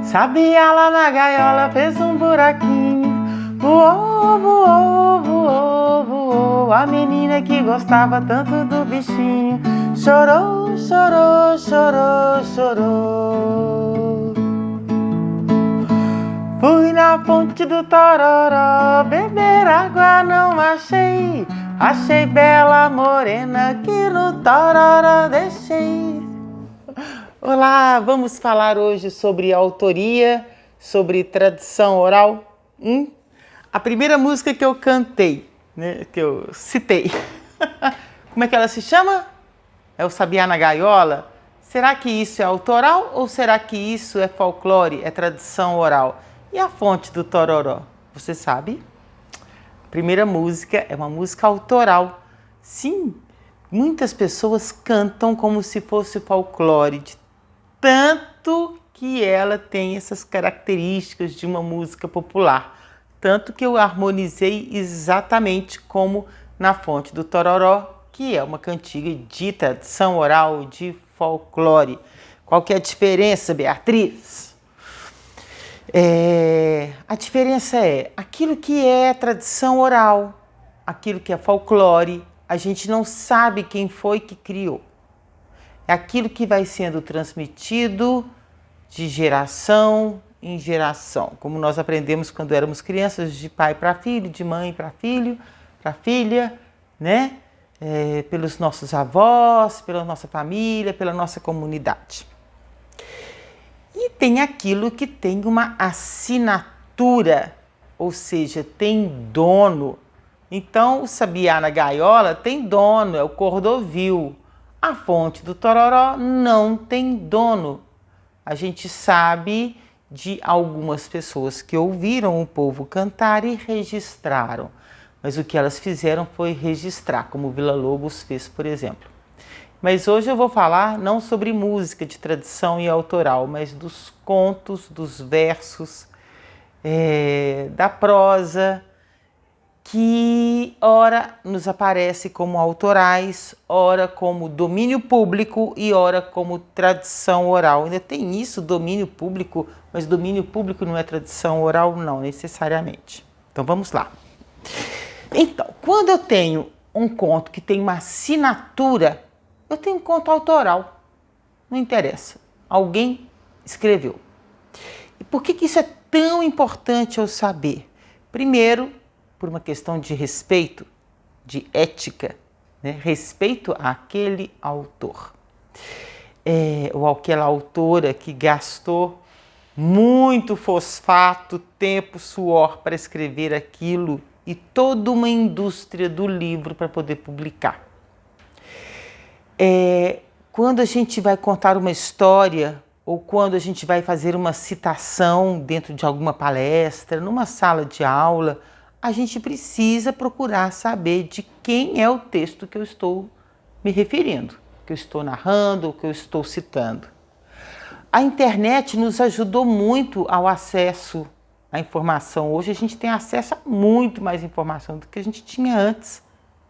Sabia lá na gaiola, fez um buraquinho. Voou, voou, voou, voou. A menina que gostava tanto do bichinho chorou, chorou, chorou, chorou. Fui na fonte do Tororó beber água, não achei. Achei bela morena que no Tororó deixei. Olá, vamos falar hoje sobre autoria, sobre tradição oral. A primeira música que eu cantei, né, que eu citei, como é que ela se chama? É o Sabiá na Gaiola? Será que isso é autoral ou será que isso é folclore, é tradição oral? E a fonte do Tororó, você sabe? A primeira música é uma música autoral. Sim, muitas pessoas cantam como se fosse folclore, de tanto que ela tem essas características de uma música popular. Tanto que eu harmonizei exatamente como na fonte do Tororó, que é uma cantiga de tradição oral, de folclore. Qual que é a diferença, Beatriz? A diferença é aquilo que é tradição oral, aquilo que é folclore, a gente não sabe quem foi que criou. É aquilo que vai sendo transmitido de geração em geração, como nós aprendemos quando éramos crianças, de pai para filho, de mãe para filho, para filha, né? Pelos nossos avós, pela nossa família, pela nossa comunidade. E tem aquilo que tem uma assinatura, ou seja, tem dono. Então, o Sabiá na Gaiola tem dono, é o cordovil. A fonte do Tororó não tem dono. A gente sabe de algumas pessoas que ouviram o povo cantar e registraram. Mas o que elas fizeram foi registrar, como Villa-Lobos fez, por exemplo. Mas hoje eu vou falar não sobre música de tradição e autoral, mas dos contos, dos versos, da prosa, que ora nos aparece como autorais, ora como domínio público e ora como tradição oral. Ainda tem isso, domínio público, mas domínio público não é tradição oral? Não, necessariamente. Então vamos lá. Então, quando eu tenho um conto que tem uma assinatura, eu tenho um conto autoral. Não interessa. Alguém escreveu. E por que isso é tão importante eu saber? Primeiro, por uma questão de respeito, de ética, né? Respeito àquele autor. Ou àquela autora que gastou muito fosfato, tempo, suor para escrever aquilo e toda uma indústria do livro para poder publicar. Quando a gente vai contar uma história ou quando a gente vai fazer uma citação dentro de alguma palestra, numa sala de aula, a gente precisa procurar saber de quem é o texto que eu estou me referindo, que eu estou narrando, que eu estou citando. A internet nos ajudou muito ao acesso à informação. Hoje a gente tem acesso a muito mais informação do que a gente tinha antes,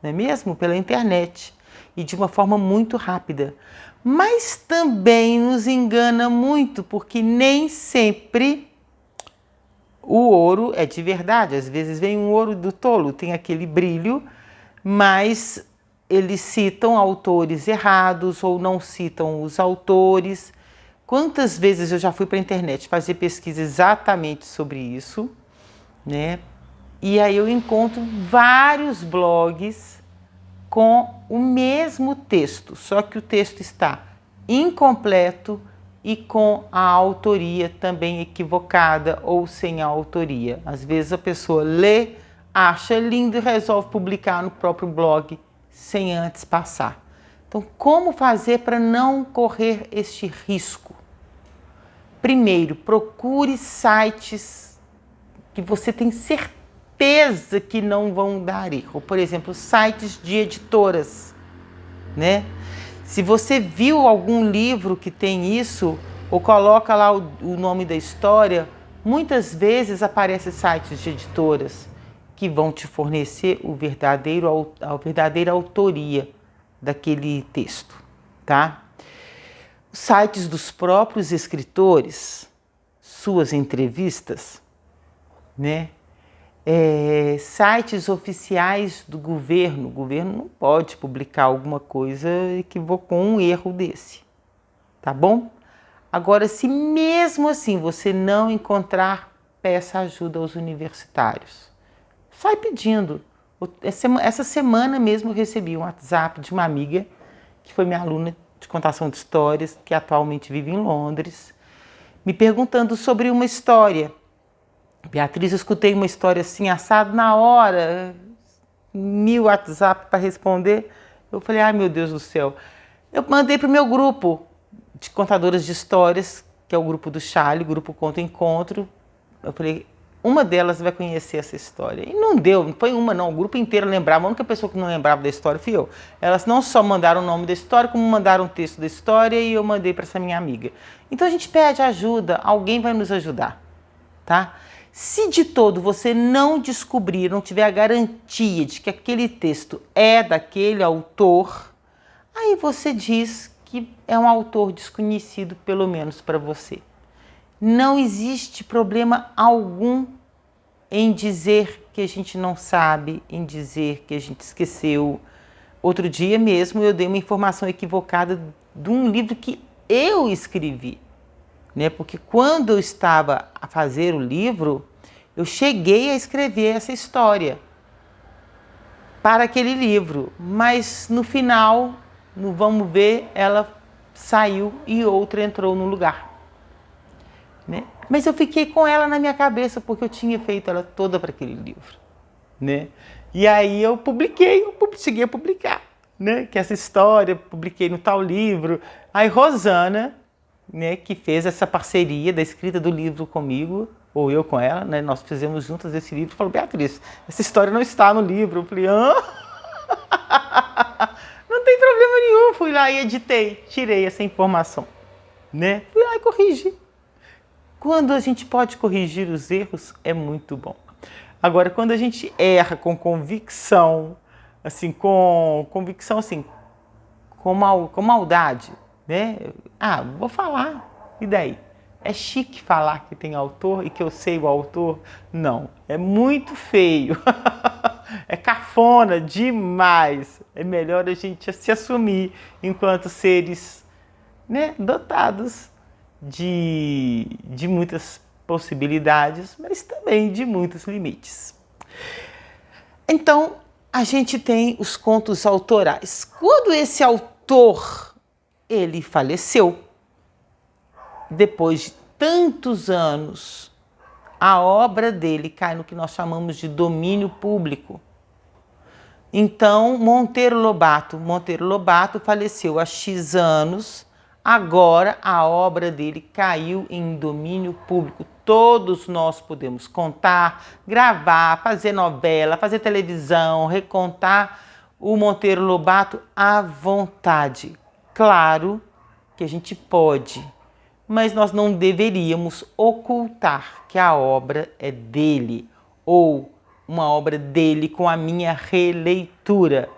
não é mesmo? Pela internet e de uma forma muito rápida. Mas também nos engana muito, porque nem sempre o ouro é de verdade. Às vezes vem um ouro do tolo, tem aquele brilho, mas eles citam autores errados ou não citam os autores. Quantas vezes eu já fui para a internet fazer pesquisa exatamente sobre isso, né? E aí eu encontro vários blogs com o mesmo texto, só que o texto está incompleto e com a autoria também equivocada ou sem a autoria. Às vezes a pessoa lê, acha lindo e resolve publicar no próprio blog sem antes passar. Então, como fazer para não correr este risco? Primeiro, procure sites que você tem certeza que não vão dar erro. Por exemplo, sites de editoras, né? Se você viu algum livro que tem isso, ou coloca lá o nome da história, muitas vezes aparecem sites de editoras que vão te fornecer a verdadeira autoria daquele texto, tá? Os sites dos próprios escritores suas entrevistas, né? Sites oficiais do governo. O governo não pode publicar alguma coisa equivocou um erro desse, tá bom? Agora, se mesmo assim você não encontrar, peça ajuda aos universitários. Sai pedindo. Essa semana mesmo eu recebi um WhatsApp de uma amiga que foi minha aluna de contação de histórias, que atualmente vive em Londres, me perguntando sobre uma história. Beatriz, eu escutei uma história assim, assado na hora, 1000 WhatsApp para responder. Eu falei, ai meu Deus do céu. Eu mandei para o meu grupo de contadoras de histórias, que é o grupo do Charlie, o grupo Conto Encontro. Eu falei, uma delas vai conhecer essa história. E não deu, não foi uma não, o grupo inteiro lembrava, a única pessoa que não lembrava da história fui eu. Elas não só mandaram o nome da história, como mandaram o texto da história e eu mandei para essa minha amiga. Então a gente pede ajuda, alguém vai nos ajudar, tá? Se de todo você não descobrir, não tiver a garantia de que aquele texto é daquele autor, aí você diz que é um autor desconhecido, pelo menos para você. Não existe problema algum em dizer que a gente não sabe, em dizer que a gente esqueceu. Outro dia mesmo eu dei uma informação equivocada de um livro que eu escrevi, né? Porque quando eu estava a fazer o livro, eu cheguei a escrever essa história para aquele livro, mas no final, no vamos ver, ela saiu e outra entrou no lugar, né? Mas eu fiquei com ela na minha cabeça porque eu tinha feito ela toda para aquele livro, né? E aí eu cheguei a publicar, né? Que essa história publiquei no tal livro. Aí Rosana, né, que fez essa parceria da escrita do livro comigo, ou eu com ela, né? Nós fizemos juntas esse livro. Falou, Beatriz, essa história não está no livro. Eu falei, hã? Não tem problema nenhum. Fui lá e editei, tirei essa informação, né? Fui lá e corrigi. Quando a gente pode corrigir os erros, é muito bom. Agora, quando a gente erra com convicção, assim, com maldade, né? Ah, vou falar, e daí? É chique falar que tem autor e que eu sei o autor? Não, é muito feio. É cafona demais. É melhor a gente se assumir enquanto seres, né, dotados de muitas possibilidades, mas também de muitos limites. Então, a gente tem os contos autorais. Quando esse autor ele faleceu, depois de tantos anos, a obra dele cai no que nós chamamos de domínio público. Então, Monteiro Lobato faleceu há X anos, agora a obra dele caiu em domínio público. Todos nós podemos contar, gravar, fazer novela, fazer televisão, recontar o Monteiro Lobato à vontade. Claro que a gente pode, mas nós não deveríamos ocultar que a obra é dele ou uma obra dele com a minha releitura,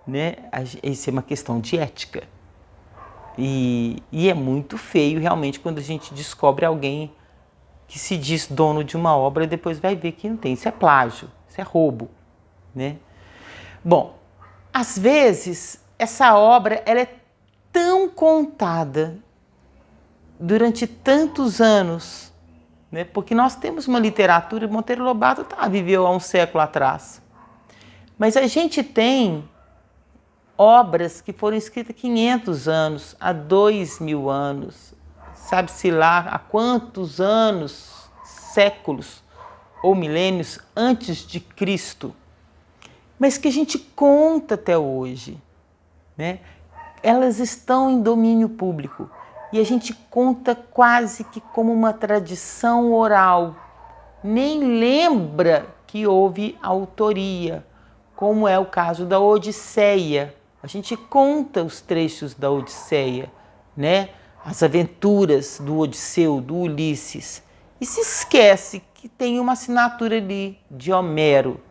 né? Isso é uma questão de ética. E é muito feio realmente quando a gente descobre alguém que se diz dono de uma obra e depois vai ver que não tem. Isso é plágio, isso é roubo, né? Bom, às vezes essa obra ela é tão contada durante tantos anos, né? Porque nós temos uma literatura, Monteiro Lobato viveu há um século atrás, mas a gente tem obras que foram escritas há 500 anos, há 2000 anos, sabe-se lá há quantos anos, séculos ou milênios antes de Cristo, mas que a gente conta até hoje, né? Elas estão em domínio público e a gente conta quase que como uma tradição oral, nem lembra que houve autoria, como é o caso da Odisseia. A gente conta os trechos da Odisseia, né? As aventuras do Odisseu, do Ulisses, e se esquece que tem uma assinatura ali de Homero.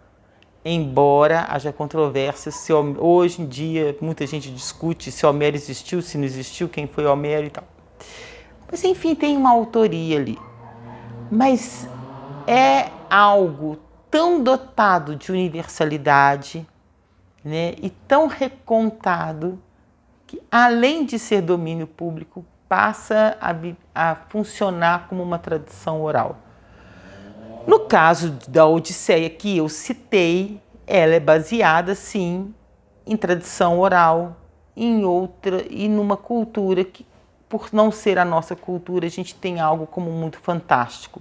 Embora haja controvérsia, se hoje em dia muita gente discute se Homero existiu, se não existiu, quem foi Homero e tal. Mas enfim, tem uma autoria ali. mas é algo tão dotado de universalidade, né, e tão recontado que, além de ser domínio público, passa a funcionar como uma tradição oral. No caso da Odisseia que eu citei, ela é baseada, sim, em tradição oral, em outra e numa cultura que, por não ser a nossa cultura, a gente tem algo como muito fantástico.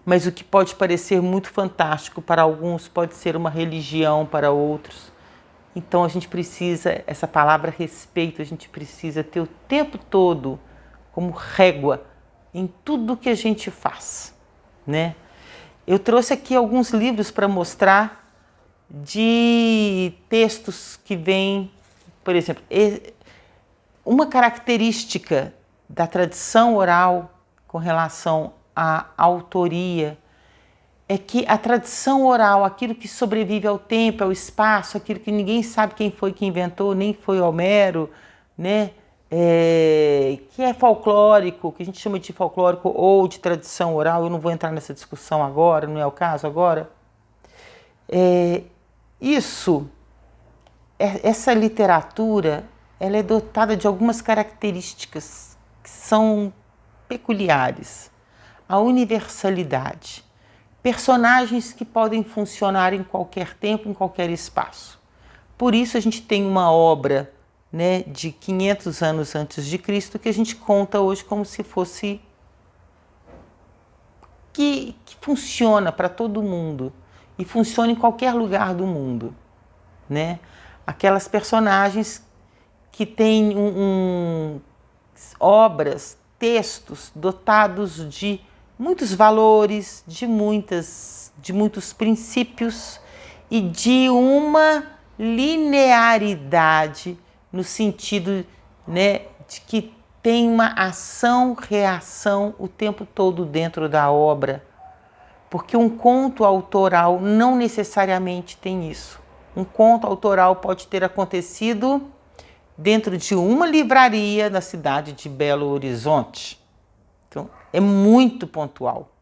Mas o que pode parecer muito fantástico para alguns pode ser uma religião para outros. Então a gente precisa, essa palavra respeito, a gente precisa ter o tempo todo como régua em tudo que a gente faz, né? Eu trouxe aqui alguns livros para mostrar de textos que vêm, por exemplo, uma característica da tradição oral com relação à autoria é que a tradição oral, aquilo que sobrevive ao tempo, ao espaço, aquilo que ninguém sabe quem foi que inventou, nem foi Homero, né? Que é folclórico, que a gente chama de folclórico ou de tradição oral, eu não vou entrar nessa discussão agora, não é o caso agora. Essa literatura, ela é dotada de algumas características que são peculiares. A universalidade. Personagens que podem funcionar em qualquer tempo, em qualquer espaço. Por isso a gente tem uma obra, né, de 500 anos antes de Cristo que a gente conta hoje como se fosse que funciona para todo mundo e funciona em qualquer lugar do mundo, né? Aquelas personagens que têm obras, textos dotados de muitos valores, de muitos princípios e de uma linearidade no sentido, né, de que tem uma ação-reação o tempo todo dentro da obra. Porque um conto autoral não necessariamente tem isso. Um conto autoral pode ter acontecido dentro de uma livraria na cidade de Belo Horizonte. Então, é muito pontual,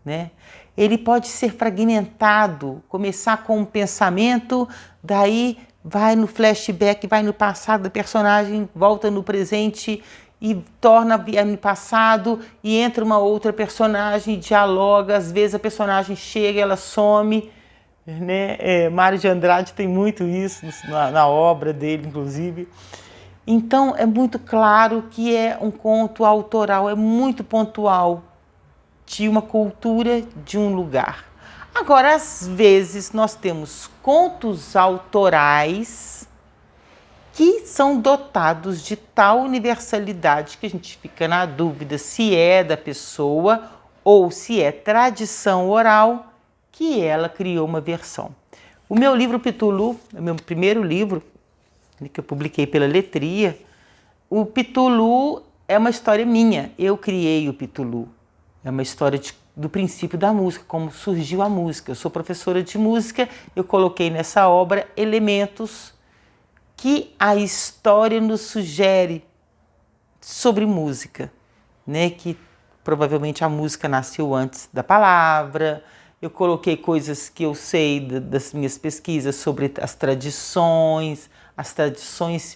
né? Ele pode ser fragmentado, começar com um pensamento, daí vai no flashback, vai no passado do personagem, volta no presente e torna no passado e entra uma outra personagem, dialoga, às vezes a personagem chega, ela some, né? Mário de Andrade tem muito isso na obra dele, inclusive. Então é muito claro que é um conto autoral, é muito pontual de uma cultura, de um lugar. Agora, às vezes, nós temos contos autorais que são dotados de tal universalidade que a gente fica na dúvida se é da pessoa ou se é tradição oral que ela criou uma versão. O meu livro Pitulu, o meu primeiro livro, que eu publiquei pela Letria, o Pitulu é uma história minha. Eu criei o Pitulu. É uma história do princípio da música, como surgiu a música. Eu sou professora de música, eu coloquei nessa obra elementos que a história nos sugere sobre música, né? Que provavelmente a música nasceu antes da palavra. Eu coloquei coisas que eu sei das minhas pesquisas sobre as tradições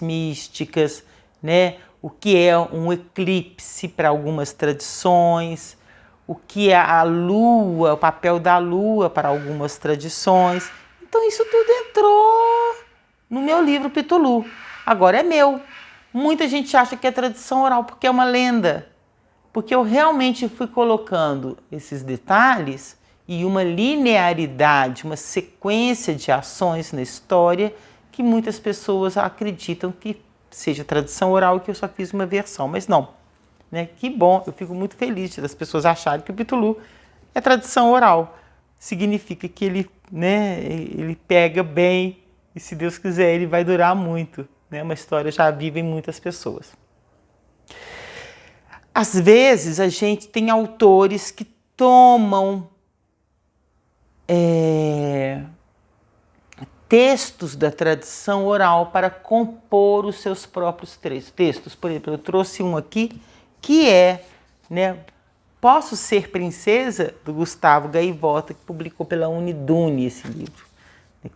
místicas, né? O que é um eclipse para algumas tradições, o que é a lua, o papel da lua para algumas tradições. Então isso tudo entrou no meu livro Pitulu. Agora é meu. Muita gente acha que é tradição oral porque é uma lenda. Porque eu realmente fui colocando esses detalhes e uma linearidade, uma sequência de ações na história que muitas pessoas acreditam que seja tradição oral e que eu só fiz uma versão. Mas não. Né? Que bom, eu fico muito feliz das pessoas acharem que o Pitulu é tradição oral. Significa que ele, né, ele pega bem e, se Deus quiser, ele vai durar muito. Né? Uma história já viva em muitas pessoas. Às vezes a gente tem autores que tomam textos da tradição oral para compor os seus próprios textos. Por exemplo, eu trouxe um aqui que é, né, Posso Ser Princesa, do Gustavo Gaivota, que publicou pela Unidune esse livro.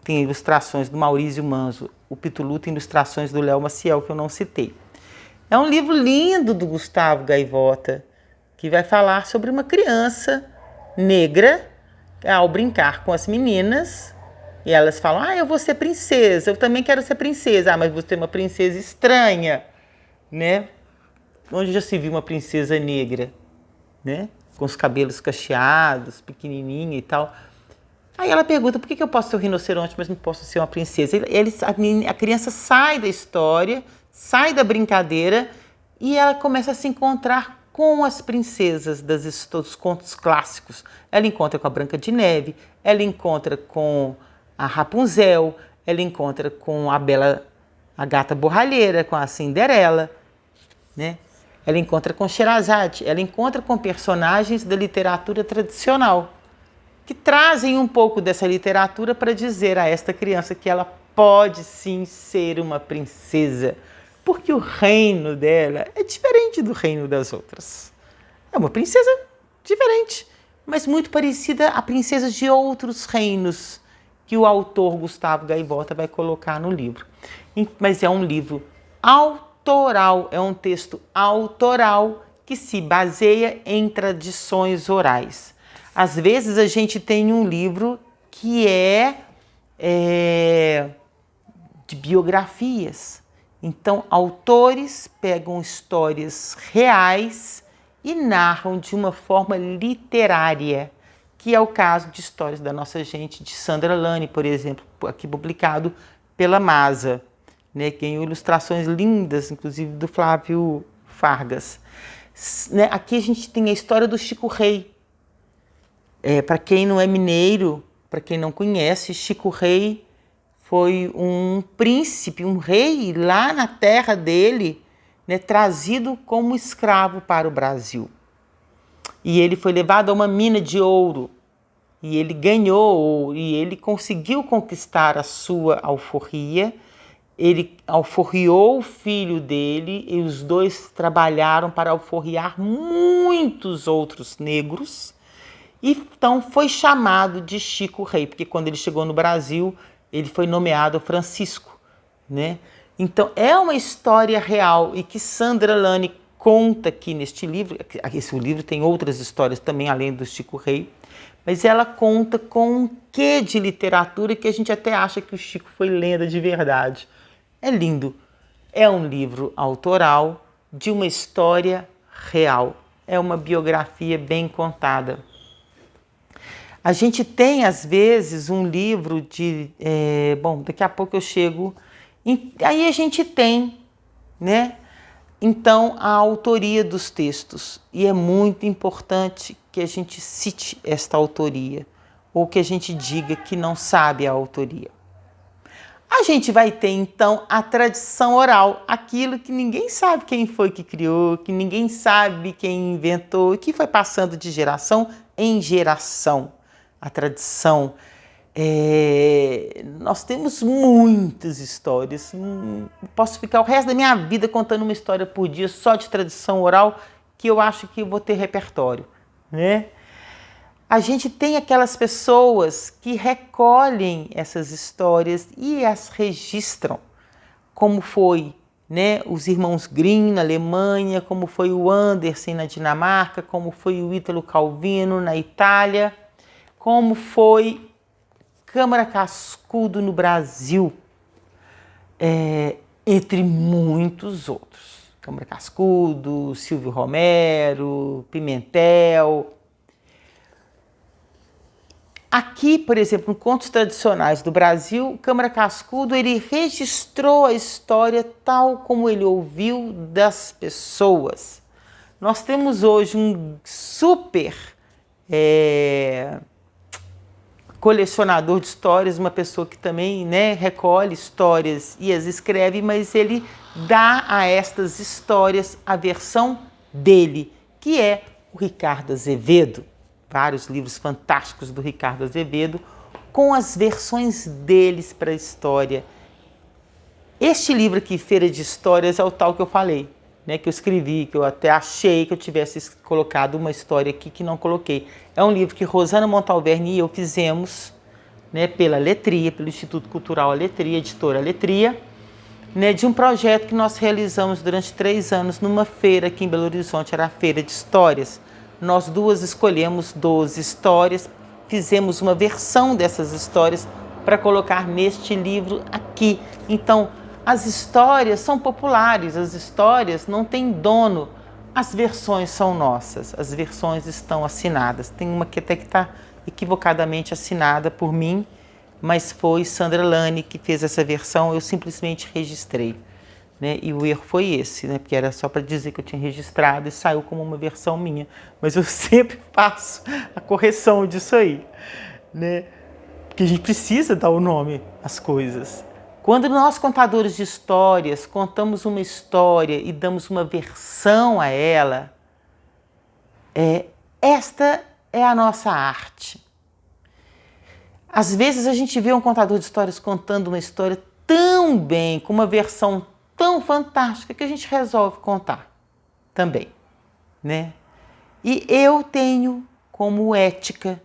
Tem ilustrações do Maurício Manzo. O Pitulu tem ilustrações do Léo Maciel, que eu não citei. É um livro lindo do Gustavo Gaivota, que vai falar sobre uma criança negra, ao brincar com as meninas, e elas falam, eu vou ser princesa, eu também quero ser princesa. Mas você é uma princesa estranha, né? Onde já se viu uma princesa negra, né? Com os cabelos cacheados, pequenininha e tal. Aí ela pergunta, por que eu posso ser um rinoceronte, mas não posso ser uma princesa? A criança sai da história, sai da brincadeira e ela começa a se encontrar com as princesas dos contos clássicos. Ela encontra com a Branca de Neve, ela encontra com a Rapunzel, ela encontra com a Gata Borralheira, com a Cinderela, né? Ela encontra com Sherazade, ela encontra com personagens da literatura tradicional, que trazem um pouco dessa literatura para dizer a esta criança que ela pode sim ser uma princesa, porque o reino dela é diferente do reino das outras. É uma princesa diferente, mas muito parecida a princesas de outros reinos que o autor Gustavo Gaivota vai colocar no livro. Mas é um livro autoral, é um texto autoral que se baseia em tradições orais. Às vezes a gente tem um livro que é de biografias. Então, autores pegam histórias reais e narram de uma forma literária, que é o caso de Histórias da Nossa Gente, de Sandra Lane, por exemplo, aqui publicado pela Masa, né? Ganhou ilustrações lindas, inclusive do Flávio Fargas. Né? Aqui a gente tem a história do Chico Rei. Para quem não é mineiro, para quem não conhece, Chico Rei foi um príncipe, um rei lá na terra dele, né, trazido como escravo para o Brasil. E ele foi levado a uma mina de ouro, e ele ganhou, e ele conseguiu conquistar a sua alforria. Ele alforriou o filho dele, e os dois trabalharam para alforriar muitos outros negros. Então foi chamado de Chico Rei, porque quando ele chegou no Brasil, ele foi nomeado Francisco, né? Então é uma história real e que Sandra Lane conta aqui neste livro. Esse livro tem outras histórias também, além do Chico Rei, mas ela conta com um quê de literatura que a gente até acha que o Chico foi lenda de verdade. É lindo. É um livro autoral de uma história real. É uma biografia bem contada. A gente tem, às vezes, um livro de... daqui a pouco eu chego... Aí a gente tem, né? Então, a autoria dos textos. E é muito importante que a gente cite esta autoria, ou que a gente diga que não sabe a autoria. A gente vai ter, então, a tradição oral, aquilo que ninguém sabe quem foi que criou, que ninguém sabe quem inventou, e que foi passando de geração em geração. A tradição. Nós temos muitas histórias. Posso ficar o resto da minha vida contando uma história por dia só de tradição oral, que eu acho que eu vou ter repertório, né? A gente tem aquelas pessoas que recolhem essas histórias e as registram, como foi, né, os irmãos Grimm na Alemanha, como foi o Andersen na Dinamarca, como foi o Ítalo Calvino na Itália, como foi Câmara Cascudo no Brasil, entre muitos outros. Câmara Cascudo, Silvio Romero, Pimentel. Aqui, por exemplo, em Contos Tradicionais do Brasil, Câmara Cascudo ele registrou a história tal como ele ouviu das pessoas. Nós temos hoje um super colecionador de histórias, uma pessoa que também, né, recolhe histórias e as escreve, mas ele dá a estas histórias a versão dele, que é o Ricardo Azevedo. Vários livros fantásticos do Ricardo Azevedo, com as versões deles para a história. Este livro aqui, Feira de Histórias, é o tal que eu falei, né, que eu escrevi, que eu até achei que eu tivesse colocado uma história aqui que não coloquei. É um livro que Rosana Montalverne e eu fizemos, né, pela Letria, pelo Instituto Cultural Aletria, editora Aletria, né, de um projeto que nós realizamos durante 3 anos numa feira aqui em Belo Horizonte, era a Feira de Histórias. Nós duas escolhemos 12 histórias, fizemos uma versão dessas histórias para colocar neste livro aqui. Então, as histórias são populares, as histórias não têm dono, as versões são nossas, as versões estão assinadas. Tem uma que até que está equivocadamente assinada por mim, mas foi Sandra Lani que fez essa versão, eu simplesmente registrei, né? E o erro foi esse, né? Porque era só para dizer que eu tinha registrado e saiu como uma versão minha. Mas eu sempre faço a correção disso aí, né? Porque a gente precisa dar o nome às coisas. Quando nós, contadores de histórias, contamos uma história e damos uma versão a ela, esta é a nossa arte. Às vezes a gente vê um contador de histórias contando uma história tão bem, com uma versão tão fantástica, que a gente resolve contar também, né? E eu tenho como ética,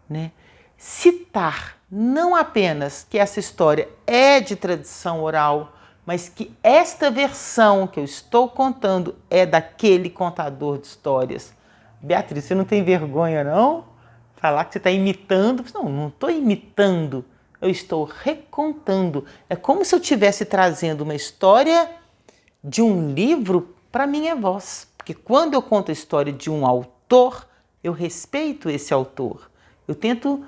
né, citar não apenas que essa história é de tradição oral, mas que esta versão que eu estou contando é daquele contador de histórias. Beatriz, você não tem vergonha, não? Falar que você está imitando. Não, não estou imitando, eu estou recontando. É como se eu estivesse trazendo uma história de um livro para minha voz. Porque quando eu conto a história de um autor, eu respeito esse autor. Eu tento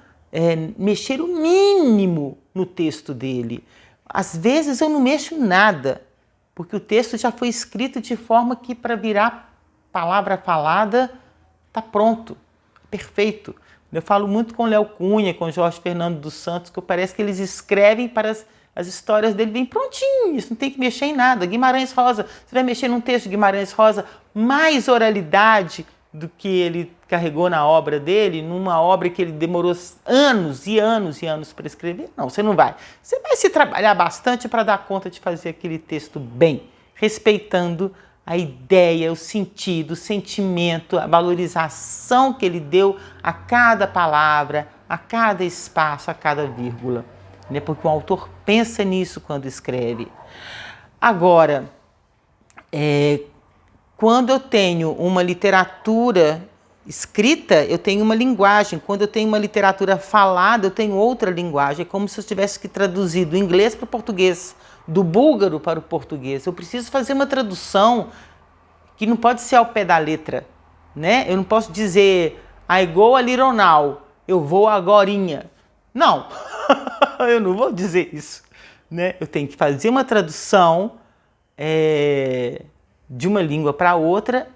mexer o mínimo no texto dele. Às vezes eu não mexo nada, porque o texto já foi escrito de forma que para virar palavra falada está pronto, perfeito. Eu falo muito com Léo Cunha, com Jorge Fernando dos Santos, que parece que eles escrevem para as histórias dele bem prontinhas, não tem que mexer em nada. Guimarães Rosa, você vai mexer num texto de Guimarães Rosa, mais oralidade do que ele carregou na obra dele, numa obra que ele demorou anos e anos e anos para escrever? Não, você não vai. Você vai se trabalhar bastante para dar conta de fazer aquele texto bem, respeitando a ideia, o sentido, o sentimento, a valorização que ele deu a cada palavra, a cada espaço, a cada vírgula, né? Porque o autor pensa nisso quando escreve. Agora, quando eu tenho uma literatura escrita, eu tenho uma linguagem. Quando eu tenho uma literatura falada, eu tenho outra linguagem. É como se eu tivesse que traduzir do inglês para o português, do búlgaro para o português. Eu preciso fazer uma tradução que não pode ser ao pé da letra, né? Eu não posso dizer I go a little now, eu vou agorinha. Não, eu não vou dizer isso, né? Eu tenho que fazer uma tradução de uma língua para outra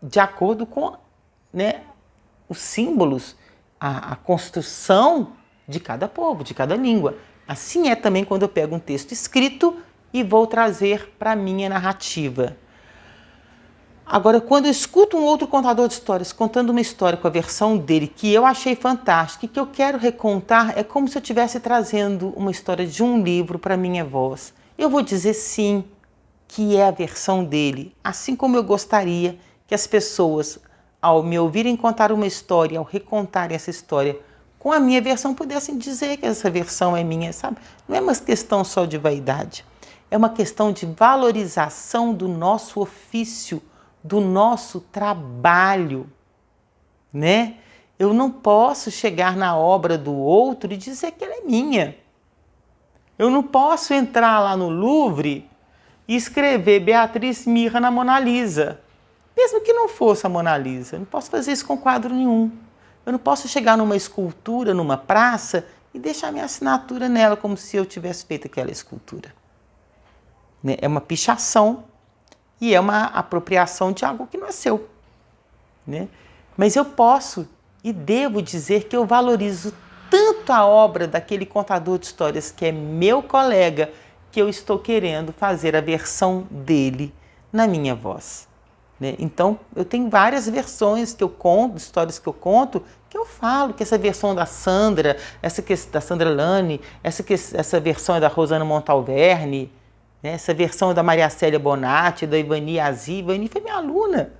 de acordo com, né, os símbolos, a construção de cada povo, de cada língua. Assim é também quando eu pego um texto escrito e vou trazer para a minha narrativa. Agora, quando eu escuto um outro contador de histórias contando uma história com a versão dele, que eu achei fantástica e que eu quero recontar, é como se eu estivesse trazendo uma história de um livro para a minha voz. Eu vou dizer sim, que é a versão dele, assim como eu gostaria que as pessoas, ao me ouvirem contar uma história, ao recontarem essa história com a minha versão, pudessem dizer que essa versão é minha, sabe? Não é uma questão só de vaidade, é uma questão de valorização do nosso ofício, do nosso trabalho, né? Eu não posso chegar na obra do outro e dizer que ela é minha. Eu não posso entrar lá no Louvre e escrever Beatriz Mirra na Mona Lisa, mesmo que não fosse a Mona Lisa. Eu não posso fazer isso com quadro nenhum. Eu não posso chegar numa escultura, numa praça e deixar minha assinatura nela como se eu tivesse feito aquela escultura. É uma pichação e é uma apropriação de algo que não é seu, né? Mas eu posso e devo dizer que eu valorizo tanto a obra daquele contador de histórias que é meu colega, que eu estou querendo fazer a versão dele na minha voz, né? Então, eu tenho várias versões que eu conto, histórias que eu conto, que eu falo que essa versão da Sandra, da Sandra Lani, essa versão é da Rosana Montalverne, né? Essa versão da Maria Célia Bonatti, da Ivani Aziz. Ivani foi minha aluna,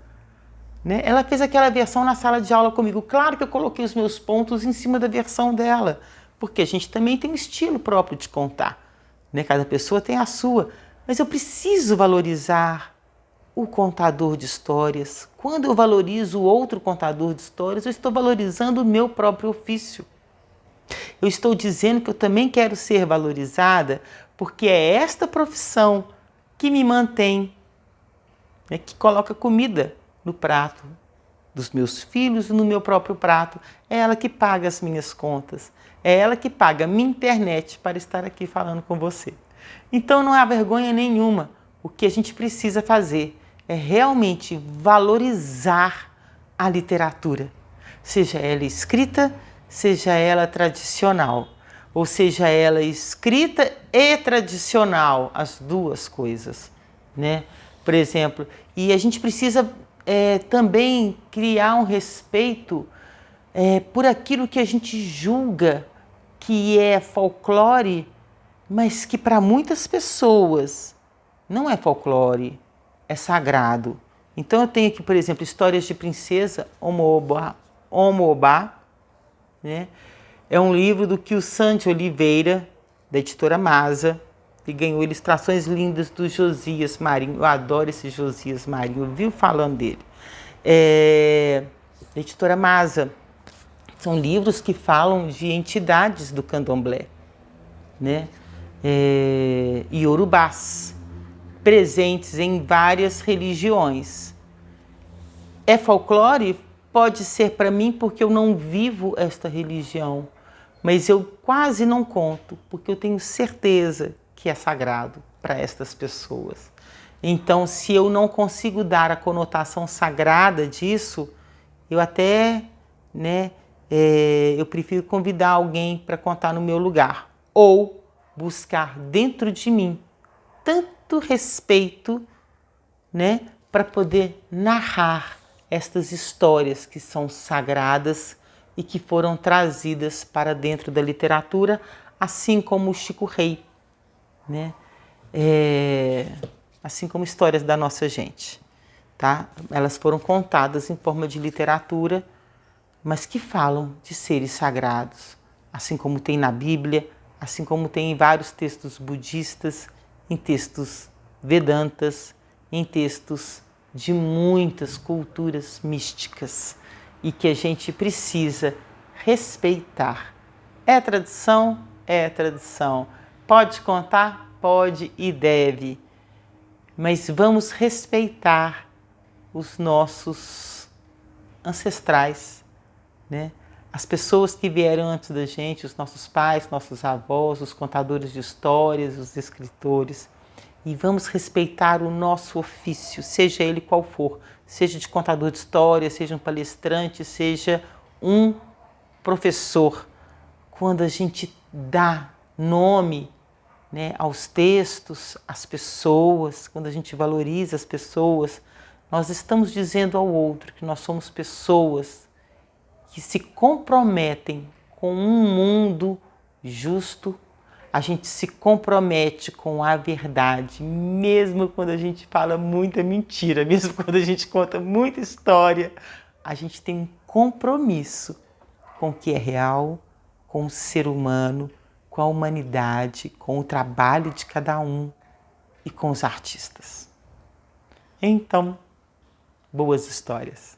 né? Ela fez aquela versão na sala de aula comigo. Claro que eu coloquei os meus pontos em cima da versão dela, porque a gente também tem um estilo próprio de contar, né? Cada pessoa tem a sua, mas eu preciso valorizar o contador de histórias. Quando eu valorizo o outro contador de histórias, eu estou valorizando o meu próprio ofício. Eu estou dizendo que eu também quero ser valorizada, porque é esta profissão que me mantém, né, que coloca comida no prato dos meus filhos e no meu próprio prato. É ela que paga as minhas contas. É ela que paga a minha internet para estar aqui falando com você. Então não há vergonha nenhuma. O que a gente precisa fazer é realmente valorizar a literatura. Seja ela escrita, seja ela tradicional. Ou seja ela escrita e tradicional, as duas coisas, né? Por exemplo, e a gente precisa também criar um respeito por aquilo que a gente julga que é folclore, mas que para muitas pessoas não é folclore, é sagrado. Então eu tenho aqui, por exemplo, Histórias de Princesa Omoobá, né? É um livro do Kilsante Oliveira, da editora Masa, que ganhou ilustrações lindas do Josias Marinho. Eu adoro esse Josias Marinho, eu vivo falando dele. Da editora Masa. São livros que falam de entidades do candomblé, né? Iorubás, presentes em várias religiões. É folclore? Pode ser para mim porque eu não vivo esta religião, mas eu quase não conto, porque eu tenho certeza que é sagrado para estas pessoas. Então, se eu não consigo dar a conotação sagrada disso, eu até, né, eu prefiro convidar alguém para contar no meu lugar, ou buscar dentro de mim tanto respeito, né, para poder narrar estas histórias que são sagradas e que foram trazidas para dentro da literatura, assim como o Chico Rei, né? Assim como histórias da nossa gente, tá? Elas foram contadas em forma de literatura, mas que falam de seres sagrados, assim como tem na Bíblia, assim como tem em vários textos budistas, em textos vedantas, em textos de muitas culturas místicas e que a gente precisa respeitar. É tradição? É tradição. Pode contar? Pode e deve. Mas vamos respeitar os nossos ancestrais, né? As pessoas que vieram antes da gente, os nossos pais, nossos avós, os contadores de histórias, os escritores. E vamos respeitar o nosso ofício, seja ele qual for, seja de contador de história, seja um palestrante, seja um professor. Quando a gente dá nome, né, aos textos, às pessoas, quando a gente valoriza as pessoas, nós estamos dizendo ao outro que nós somos pessoas que se comprometem com um mundo justo. A gente se compromete com a verdade, mesmo quando a gente fala muita mentira, mesmo quando a gente conta muita história, a gente tem um compromisso com o que é real, com o ser humano, com a humanidade, com o trabalho de cada um e com os artistas. Então, boas histórias.